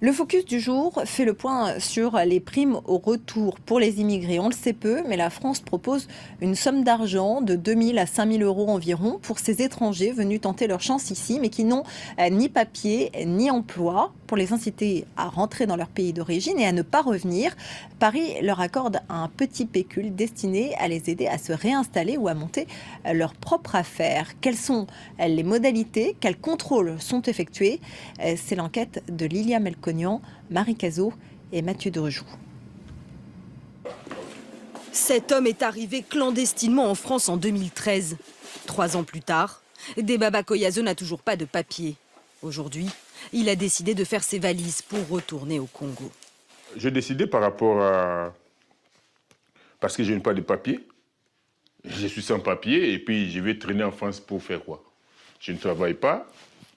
Le focus du jour fait le point sur les primes au retour pour les immigrés. On le sait peu, mais la France propose une somme d'argent de 2 000 à 5 000 euros environ pour ces étrangers venus tenter leur chance ici, mais qui n'ont ni papier ni emploi, pour les inciter à rentrer dans leur pays d'origine et à ne pas revenir. Paris leur accorde un petit pécule destiné à les aider à se réinstaller ou à monter leur propre affaire. Quelles sont les modalités? Quels contrôles sont effectués? C'est l'enquête de Lilia Melconian, Marie Cazot et Mathieu Derejoux. Cet homme est arrivé clandestinement en France en 2013. 3 ans plus tard, Debaba Koyazo n'a toujours pas de papier. Aujourd'hui, il a décidé de faire ses valises pour retourner au Congo. J'ai décidé par rapport à... Parce que je n'ai pas de papier. Je suis sans papier et puis je vais traîner en France pour faire quoi? Je ne travaille pas.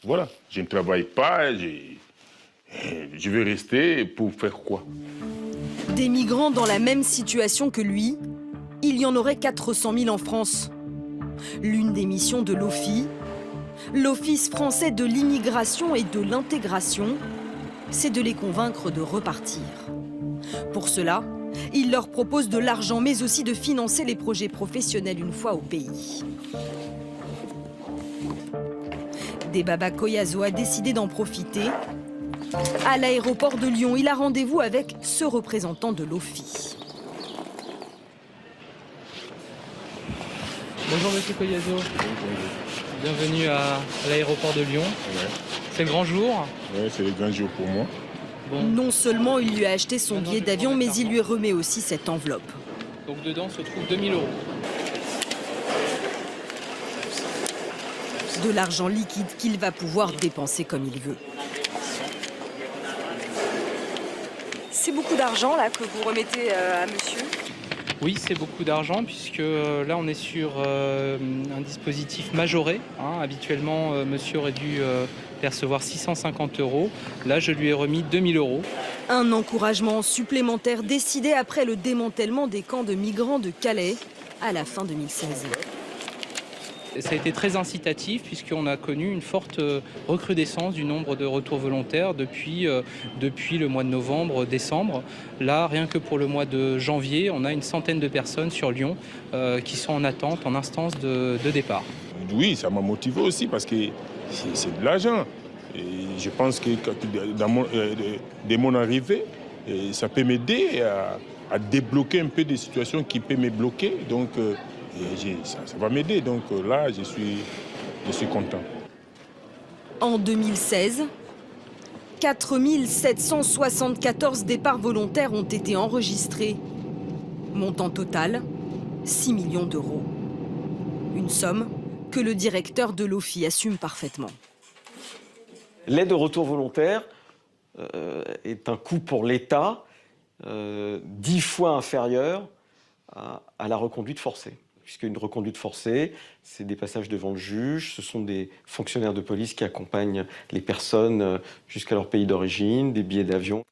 Voilà, je ne travaille pas. Je vais rester pour faire quoi? Des migrants dans la même situation que lui, il y en aurait 400 000 en France. L'une des missions de l'OFII, l'Office français de l'immigration et de l'intégration, c'est de les convaincre de repartir. Pour cela, il leur propose de l'argent, mais aussi de financer les projets professionnels une fois au pays. Debaba Koyazo a décidé d'en profiter. À l'aéroport de Lyon, il a rendez-vous avec ce représentant de l'OFII. Bonjour Monsieur Koyazo. Bienvenue à l'aéroport de Lyon. Ouais. C'est le grand jour. Oui, c'est le grand jour pour moi. Bon. Non seulement il lui a acheté son billet d'avion, mais il lui remet aussi cette enveloppe. Donc dedans se trouve 2 000 euros. De l'argent liquide qu'il va pouvoir dépenser comme il veut. C'est beaucoup d'argent là que vous remettez à monsieur? Oui, c'est beaucoup d'argent puisque là on est sur un dispositif majoré. Habituellement, monsieur aurait dû percevoir 650 euros. Là, je lui ai remis 2 000 euros. Un encouragement supplémentaire décidé après le démantèlement des camps de migrants de Calais à la fin 2016. Ça a été très incitatif puisqu'on a connu une forte recrudescence du nombre de retours volontaires depuis le mois de novembre, décembre. Là, rien que pour le mois de janvier, on a une centaine de personnes sur Lyon qui sont en attente, en instance de départ. Oui, ça m'a motivé aussi parce que c'est de l'argent. Et je pense que dès mon arrivée, ça peut m'aider à débloquer un peu des situations qui peuvent me bloquer. Donc, ça va m'aider, donc là, je suis content. En 2016, 4 774 départs volontaires ont été enregistrés. Montant total, 6 millions d'euros. Une somme que le directeur de l'OFII assume parfaitement. L'aide au retour volontaire est un coût pour l'État 10 fois inférieur à la reconduite forcée. Puisqu'une reconduite forcée, c'est des passages devant le juge, ce sont des fonctionnaires de police qui accompagnent les personnes jusqu'à leur pays d'origine, des billets d'avion.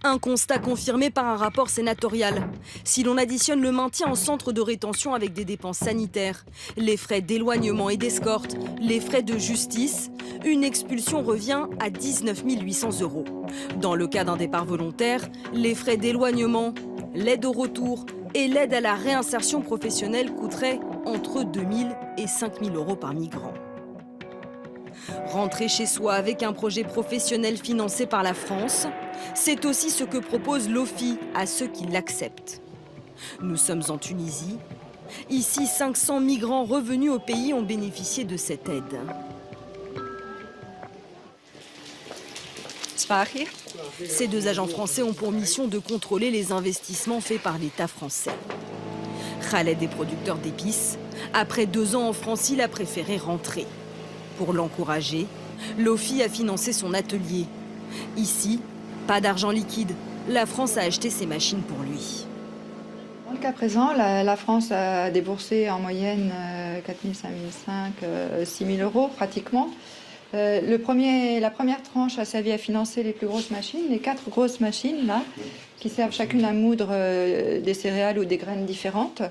Un constat confirmé par un rapport sénatorial. Si l'on additionne le maintien en centre de rétention avec des dépenses sanitaires, les frais d'éloignement et d'escorte, les frais de justice, une expulsion revient à 19 800 euros. Dans le cas d'un départ volontaire, les frais d'éloignement, l'aide au retour et l'aide à la réinsertion professionnelle coûterait entre 2 000 et 5 000 euros par migrant. Rentrer chez soi avec un projet professionnel financé par la France, c'est aussi ce que propose l'OFII à ceux qui l'acceptent. Nous sommes en Tunisie. Ici, 500 migrants revenus au pays ont bénéficié de cette aide. Ces 2 agents français ont pour mission de contrôler les investissements faits par l'État français. Khaled est producteur d'épices. Après 2 ans en France, il a préféré rentrer. Pour l'encourager, l'OFII a financé son atelier. Ici, pas d'argent liquide. La France a acheté ses machines pour lui. Dans le cas présent, la France a déboursé en moyenne 4 000, 5 500, 6 000 euros pratiquement. La première tranche a servi à financer les plus grosses machines, les 4 grosses machines là, qui servent chacune à moudre des céréales ou des graines différentes.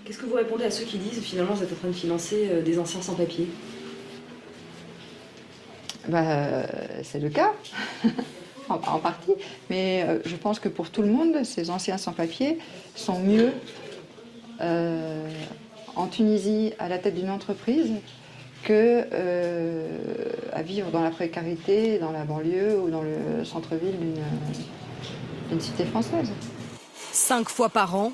Qu'est-ce que vous répondez à ceux qui disent finalement vous êtes en train de financer des anciens sans papier? C'est le cas. En en partie, mais je pense que pour tout le monde, ces anciens sans-papiers sont mieux en Tunisie à la tête d'une entreprise que à vivre dans la précarité, dans la banlieue ou dans le centre-ville d'une cité française. 5 fois par an,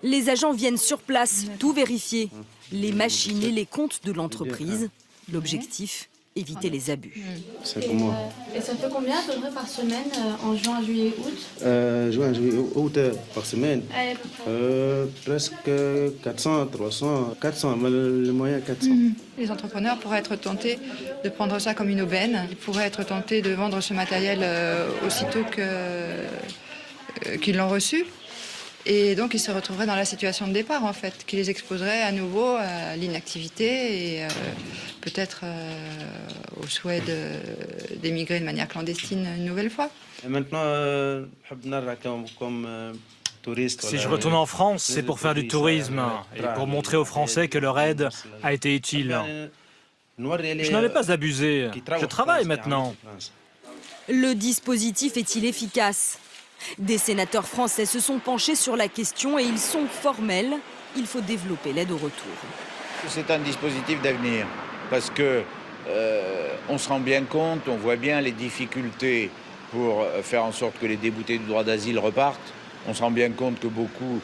les agents viennent sur place, tout vérifier. Les machines et les comptes de l'entreprise. L'objectif, éviter les abus. C'est pour moi. Et ça fait combien à peu près par semaine en juin, juillet, août Juin, juillet, août par semaine. Presque 400, 300, 400, mais le moyen 400. Les entrepreneurs pourraient être tentés de prendre ça comme une aubaine. Ils pourraient être tentés de vendre ce matériel aussitôt qu'ils l'ont reçu. Et donc, ils se retrouveraient dans la situation de départ, en fait, qui les exposerait à nouveau à l'inactivité et peut-être au souhait d'émigrer de manière clandestine une nouvelle fois. Et maintenant, comme touriste. Si je retourne en France, c'est pour faire du tourisme et pour montrer aux Français que leur aide a été utile. Je n'en ai pas abusé. Je travaille maintenant. Le dispositif est-il efficace ? Des sénateurs français se sont penchés sur la question et ils sont formels. Il faut développer l'aide au retour. C'est un dispositif d'avenir parce que on se rend bien compte, on voit bien les difficultés pour faire en sorte que les déboutés du droit d'asile repartent. On se rend bien compte que beaucoup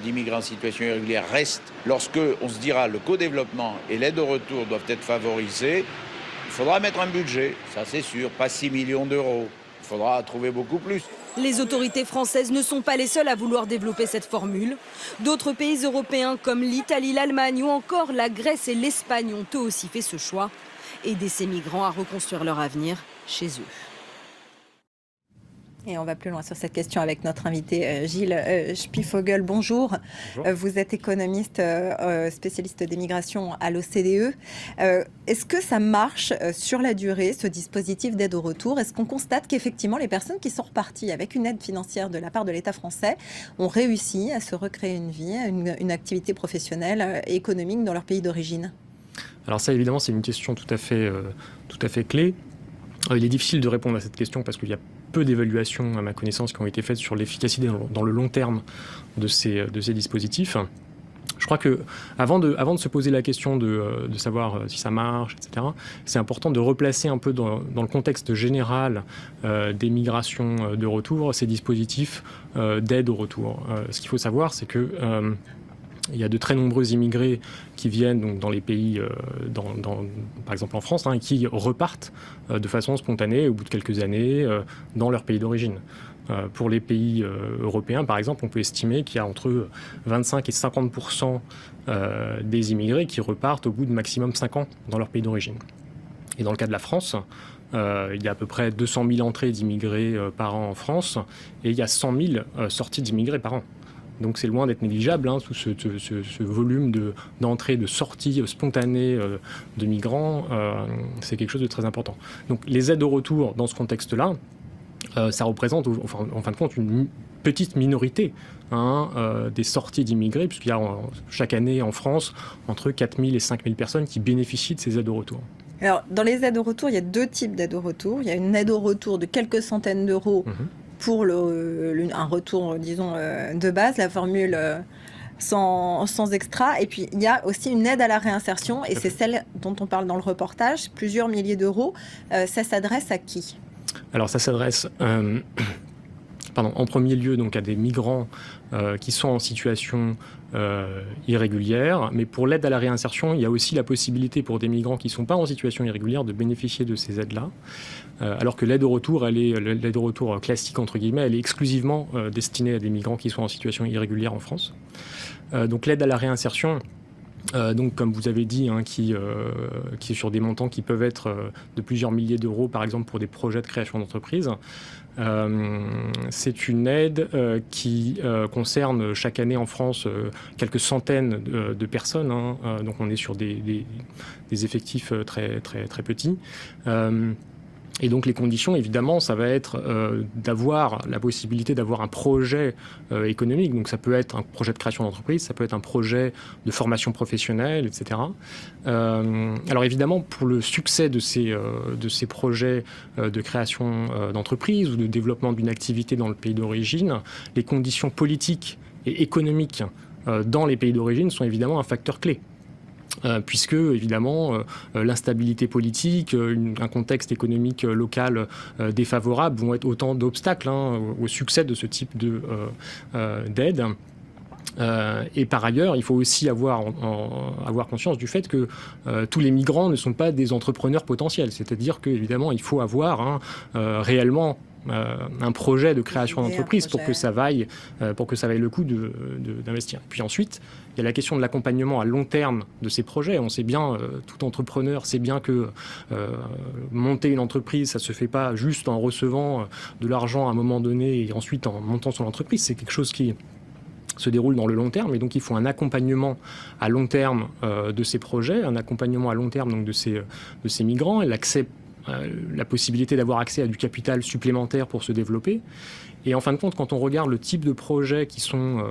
d'immigrants en situation irrégulière restent. Lorsque on se dira le co-développement et l'aide au retour doivent être favorisés, il faudra mettre un budget, ça c'est sûr, pas 6 millions d'euros. Il faudra trouver beaucoup plus. Les autorités françaises ne sont pas les seules à vouloir développer cette formule. D'autres pays européens comme l'Italie, l'Allemagne ou encore la Grèce et l'Espagne ont eux aussi fait ce choix. Aider ces migrants à reconstruire leur avenir chez eux. Et on va plus loin sur cette question avec notre invité Gilles Spiefvogel. Bonjour. Bonjour. Vous êtes économiste spécialiste des migrations à l'OCDE. Est-ce que ça marche sur la durée, ce dispositif d'aide au retour? Est-ce qu'on constate qu'effectivement les personnes qui sont reparties avec une aide financière de la part de l'État français ont réussi à se recréer une vie, une activité professionnelle et économique dans leur pays d'origine? Alors ça, évidemment, c'est une question tout à fait clé. Il est difficile de répondre à cette question parce qu'il y a peu d'évaluations, à ma connaissance, qui ont été faites sur l'efficacité dans le long terme de ces dispositifs. Je crois que avant de se poser la question de savoir si ça marche, etc., c'est important de replacer un peu dans le contexte général des migrations de retour, ces dispositifs d'aide au retour. Ce qu'il faut savoir, c'est que il y a de très nombreux immigrés qui viennent donc, dans les pays, par exemple en France, et qui repartent de façon spontanée au bout de quelques années dans leur pays d'origine. Pour les pays européens, par exemple, on peut estimer qu'il y a entre 25 et 50% des immigrés qui repartent au bout de maximum 5 ans dans leur pays d'origine. Et dans le cas de la France, il y a à peu près 200 000 entrées d'immigrés par an en France et il y a 100 000 sorties d'immigrés par an. Donc c'est loin d'être négligeable, tout ce volume d'entrées, de sorties spontanées de migrants, c'est quelque chose de très important. Donc les aides au retour dans ce contexte-là, ça représente en fin de compte une petite minorité des sorties d'immigrés, puisqu'il y a chaque année en France entre 4 000 et 5 000 personnes qui bénéficient de ces aides au retour. Alors dans les aides au retour, il y a deux types d'aides au retour. Il y a une aide au retour de quelques centaines d'euros pour un retour, disons, de base, la formule sans extra. Et puis, il y a aussi une aide à la réinsertion, et c'est celle dont on parle dans le reportage, plusieurs milliers d'euros. Ça s'adresse à qui? Alors, ça s'adresse en premier lieu donc, à des migrants qui sont en situation irrégulière. Mais pour l'aide à la réinsertion, il y a aussi la possibilité pour des migrants qui ne sont pas en situation irrégulière de bénéficier de ces aides-là. Alors que l'aide au retour, l'aide au retour classique, entre guillemets, elle est exclusivement destinée à des migrants qui sont en situation irrégulière en France. Donc l'aide à la réinsertion, donc comme vous avez dit, qui est sur des montants qui peuvent être de plusieurs milliers d'euros, par exemple pour des projets de création d'entreprise. C'est une aide qui concerne chaque année en France quelques centaines de personnes. Donc on est sur des effectifs très, très, très petits. Et donc les conditions, évidemment, ça va être d'avoir la possibilité d'avoir un projet économique. Donc ça peut être un projet de création d'entreprise, ça peut être un projet de formation professionnelle, etc. Alors évidemment, pour le succès de ces projets de création d'entreprise ou de développement d'une activité dans le pays d'origine, les conditions politiques et économiques dans les pays d'origine sont évidemment un facteur clé. Puisque, évidemment, l'instabilité politique, un contexte économique local défavorable vont être autant d'obstacles au succès de ce type d'aide. Et par ailleurs, il faut aussi avoir conscience du fait que tous les migrants ne sont pas des entrepreneurs potentiels. C'est-à-dire qu'évidemment, il faut avoir réellement un projet de création d'entreprise pour que ça vaille le coup d'investir. Puis ensuite, il y a la question de l'accompagnement à long terme de ces projets. On sait bien, tout entrepreneur sait bien que monter une entreprise, ça ne se fait pas juste en recevant de l'argent à un moment donné et ensuite en montant son entreprise. C'est quelque chose qui se déroule dans le long terme, et donc il faut un accompagnement à long terme de ces projets, un accompagnement à long terme donc de ces migrants, et la possibilité d'avoir accès à du capital supplémentaire pour se développer. Et en fin de compte, quand on regarde le type de projets qui sont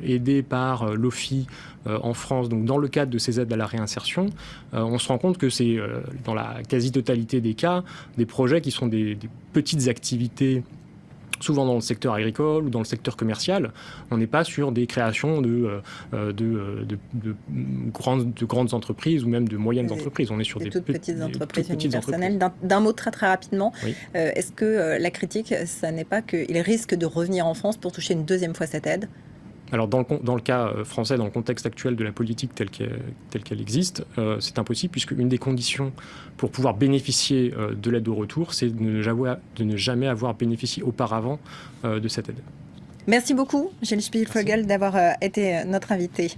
aidés par l'OFII en France, donc dans le cadre de ces aides à la réinsertion, on se rend compte que c'est, dans la quasi-totalité des cas, des projets qui sont des petites activités, souvent dans le secteur agricole ou dans le secteur commercial. On n'est pas sur des créations de grandes entreprises ou même de moyennes entreprises. On est sur des toutes petites entreprises unipersonnelles. D'un mot très rapidement, oui. Est-ce que la critique, ça n'est pas qu'il risque de revenir en France pour toucher une deuxième fois cette aide ? Alors dans le cas français, dans le contexte actuel de la politique telle qu'elle existe, c'est impossible, puisque une des conditions pour pouvoir bénéficier de l'aide au retour, c'est de ne jamais avoir bénéficié auparavant de cette aide. Merci beaucoup, Gilles Spielvogel, d'avoir été notre invité.